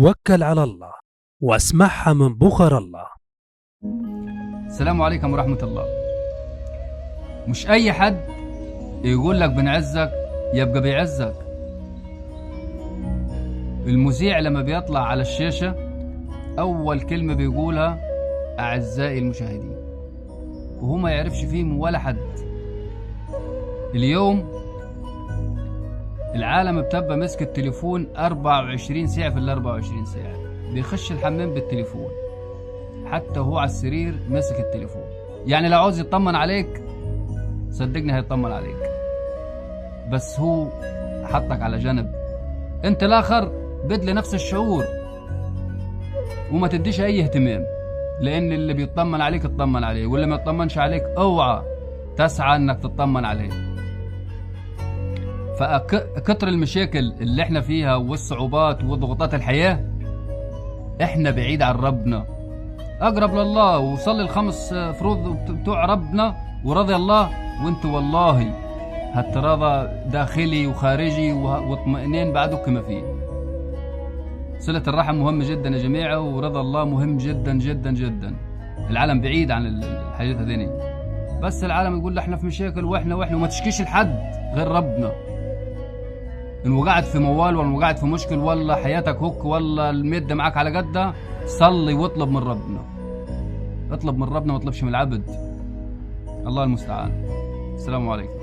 توكل على الله واسمعها من بخر الله. السلام عليكم ورحمة الله. مش أي حد يقول لك بنعزك يبقى بيعزك. المذيع لما بيطلع على الشاشة أول كلمة بيقولها أعزائي المشاهدين، وهو ما يعرفش فيهم ولا حد. اليوم العالم بتبقى مسك التليفون 24 ساعة في ال 24 ساعة، بيخش الحمام بالتليفون، حتى هو على السرير مسك التليفون. يعني لو عاوز يطمن عليك صدقني هيطمن عليك، بس هو حطك على جنب. انت الاخر بدل نفس الشعور وما تديش اي اهتمام، لان اللي بيطمن عليك اطمن عليه، واللي ما يطمنش عليك اوعى تسعى انك تطمن عليه. فكتر المشاكل اللي احنا فيها والصعوبات وضغوطات الحياة، احنا بعيد عن ربنا، اقرب لله وصلي الخمس فروض بتوع ربنا ورضي الله، وانت والله هترضى داخلي وخارجي واطمئنان بعده كما فيه. صلة الرحم مهم جدا يا جماعة، ورضا الله مهم جدا جدا جدا. العالم بعيد عن الحاجات هذيني، بس العالم يقول احنا في مشاكل واحنا وما تشكيش لحد غير ربنا. ان وقعت في موال ولا وقعت في مشكل ولا حياتك هوك ولا المادة معك على قدها، صلي واطلب من ربنا. اطلب من ربنا ما تطلبش من العبد. الله المستعان. السلام عليكم.